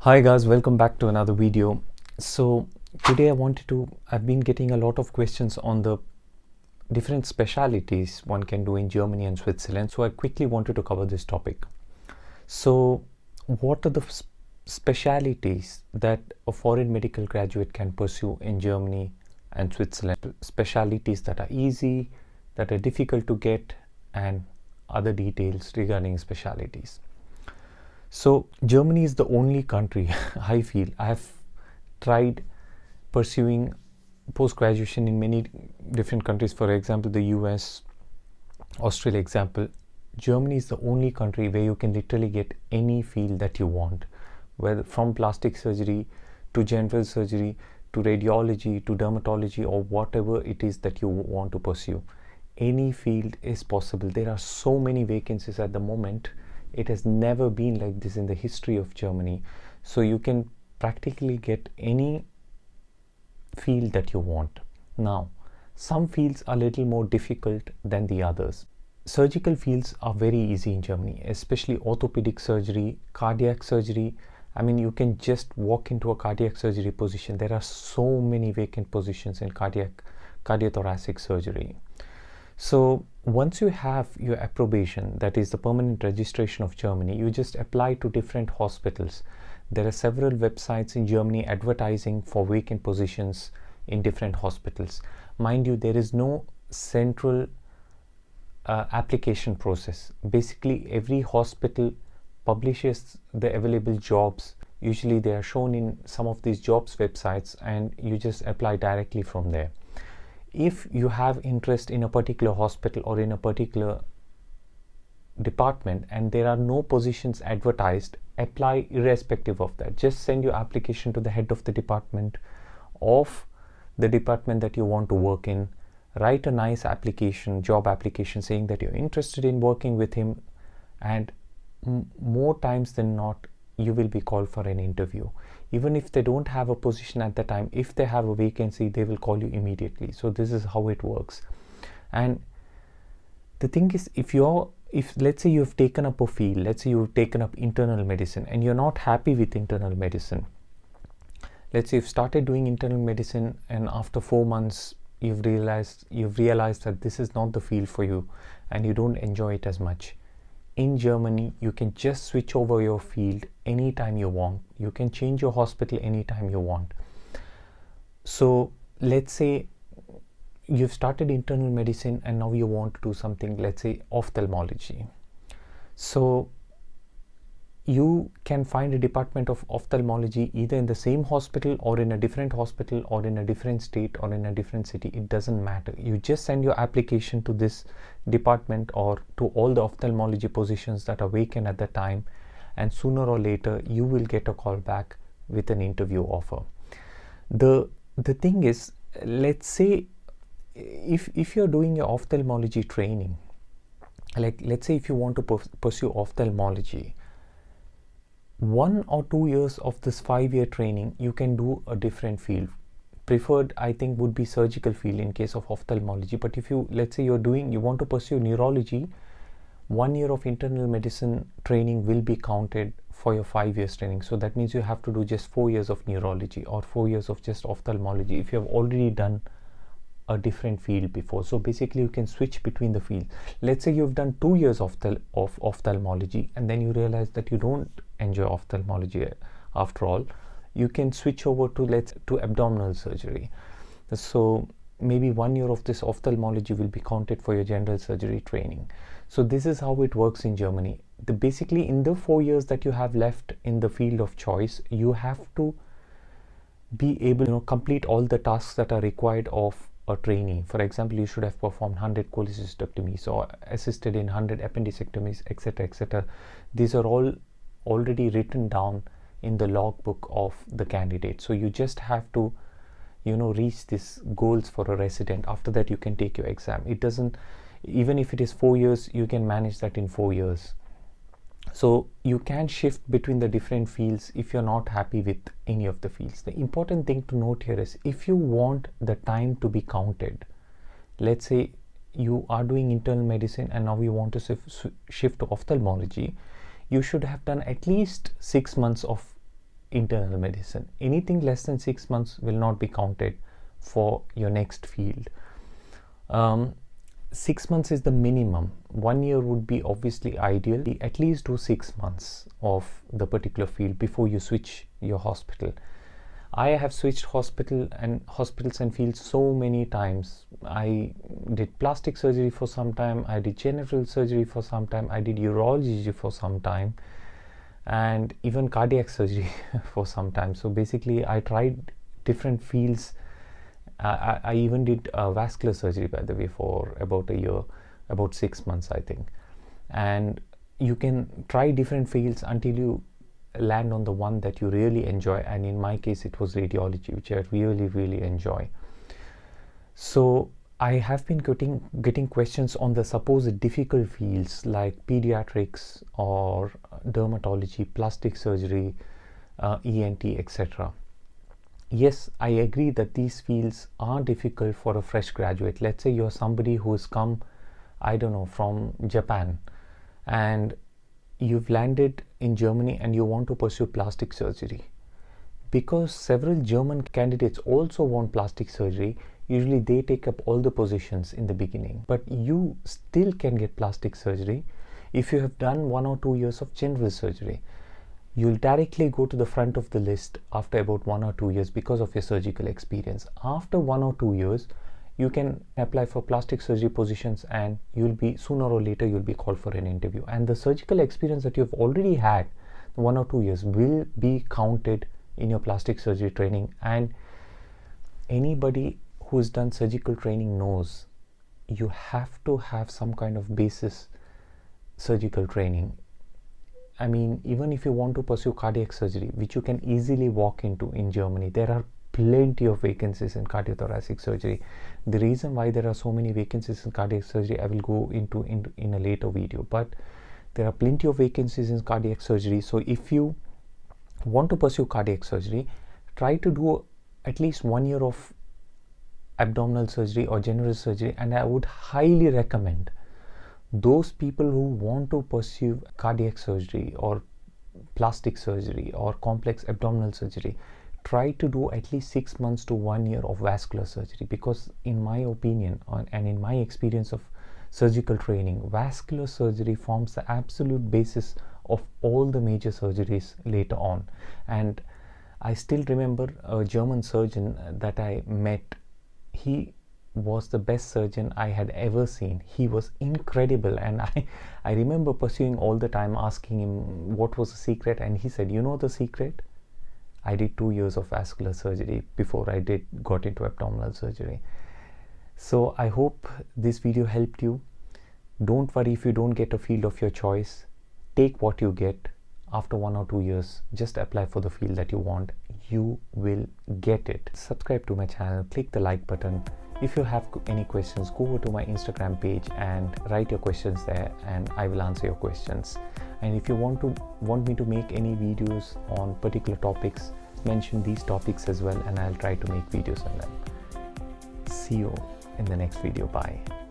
Hi guys, welcome back to another video. So today I've been getting a lot of questions on the different specialities one can do in Germany and Switzerland. So I quickly wanted to cover this topic. So what are the specialities that a foreign medical graduate can pursue in Germany and Switzerland? Specialities that are easy, that are difficult to get, and other details regarding specialities. So Germany is the only country I feel. I have tried pursuing post-graduation in many different countries. For example, the US, Australia example. Germany is the only country where you can literally get any field that you want, whether from plastic surgery to general surgery to radiology to dermatology or whatever it is that you want to pursue. Any field is possible. There are so many vacancies at the moment. It has never been like this in the history of Germany. So you can practically get any field that you want. Now, some fields are a little more difficult than the others. Surgical fields are very easy in Germany, especially orthopedic surgery, cardiac surgery. I mean, you can just walk into a cardiac surgery position. There are so many vacant positions in cardiothoracic surgery. So once you have your approbation, that is the permanent registration of Germany, you just apply to different hospitals. There are several websites in Germany advertising for vacant positions in different hospitals. Mind you, there is no central application process. Basically, every hospital publishes the available jobs. Usually they are shown in some of these jobs websites and you just apply directly from there. If you have interest in a particular hospital or in a particular department and there are no positions advertised, apply irrespective of that. Just send your application to the head of the department that you want to work in. Write a nice application, job application, saying that you're interested in working with him, and more times than not you will be called for an interview. Even if they don't have a position at the time, if they have a vacancy, they will call you immediately. So this is how it works. And the thing is, if let's say you've taken up a field, let's say you've taken up internal medicine and you're not happy with internal medicine. Let's say you've started doing internal medicine and after 4 months you've realized that this is not the field for you and you don't enjoy it as much. In Germany, you can just switch over your field anytime you want. You can change your hospital anytime you want. So let's say you've started internal medicine and now you want to do something, let's say ophthalmology. So you can find a department of ophthalmology either in the same hospital or in a different hospital or in a different state or in a different city. It doesn't matter. You just send your application to this department or to all the ophthalmology positions that are vacant at the time, and sooner or later you will get a call back with an interview offer. The thing is, let's say if you're doing your ophthalmology training, like let's say if you want to pursue ophthalmology, 1 or 2 years of this 5-year training, you can do a different field. Preferred, I think, would be surgical field in case of ophthalmology. But if you, let's say you want to pursue neurology, 1 year of internal medicine training will be counted for your 5 years training. So that means you have to do just 4 years of neurology or 4 years of just ophthalmology if you have already done a different field before. So basically you can switch between the fields. Let's say you've done 2 years of ophthalmology and then you realize that you don't enjoy ophthalmology after all. You can switch over to abdominal surgery. So maybe 1 year of this ophthalmology will be counted for your general surgery training. So this is how it works in Germany. Basically in the 4 years that you have left in the field of choice, you have to be able to complete all the tasks that are required of a trainee. For example, you should have performed 100 cholecystectomies or assisted in 100 appendicectomies, etc., etc. These are all already written down in the logbook of the candidate. So you just have to reach these goals for a resident. After that you can take your exam. It doesn't, even if it is 4 years, you can manage that in 4 years. So you can shift between the different fields if you're not happy with any of the fields. The important thing to note here is, if you want the time to be counted, let's say you are doing internal medicine and now you want to shift to ophthalmology, you should have done at least 6 months of internal medicine. Anything less than 6 months will not be counted for your next field. 6 months is the minimum. 1 year would be obviously ideal. At least do 6 months of the particular field before you switch your hospital. I have switched hospitals and fields so many times. I did plastic surgery for some time, I did general surgery for some time, I did urology for some time, and even cardiac surgery for some time. So basically I tried different fields. I even did vascular surgery, by the way, for about a year, about 6 months I think. And you can try different fields until you land on the one that you really enjoy, and in my case it was radiology, which I really enjoy. So I have been getting questions on the supposed difficult fields like pediatrics or dermatology, plastic surgery, ENT, etc. Yes, I agree that these fields are difficult for a fresh graduate. Let's say you're somebody who's come, I don't know, from Japan, and you've landed in Germany and you want to pursue plastic surgery. Because several German candidates also want plastic surgery, usually they take up all the positions in the beginning. But you still can get plastic surgery if you have done 1 or 2 years of general surgery. You'll directly go to the front of the list after about 1 or 2 years because of your surgical experience. After 1 or 2 years, you can apply for plastic surgery positions, and you'll be, sooner or later, you'll be called for an interview. And the surgical experience that you've already had, 1 or 2 years, will be counted in your plastic surgery training. And anybody who's done surgical training knows you have to have some kind of basis surgical training. I mean, even if you want to pursue cardiac surgery, which you can easily walk into in Germany, there are plenty of vacancies in cardiothoracic surgery. The reason why there are so many vacancies in cardiac surgery I will go into in a later video, but there are plenty of vacancies in cardiac surgery. So if you want to pursue cardiac surgery, try to do at least 1 year of abdominal surgery or general surgery, and I would highly recommend those people who want to pursue cardiac surgery or plastic surgery or complex abdominal surgery, try to do at least 6 months to 1 year of vascular surgery, because in my opinion and in my experience of surgical training, vascular surgery forms the absolute basis of all the major surgeries later on. And I still remember a German surgeon that I met. He was the best surgeon I had ever seen. He was incredible, and I remember pursuing all the time, asking him what was the secret, and he said, you know the secret? I did 2 years of vascular surgery before I got into abdominal surgery. So I hope this video helped you. Don't worry if you don't get a field of your choice. Take what you get. After 1 or 2 years, just apply for the field that you want. You will get it. Subscribe to my channel, click the like button. If you have any questions, go over to my Instagram page and write your questions there, and I will answer your questions. And if you want me to make any videos on particular topics, mention these topics as well, and I'll try to make videos on them. See you in the next video. Bye.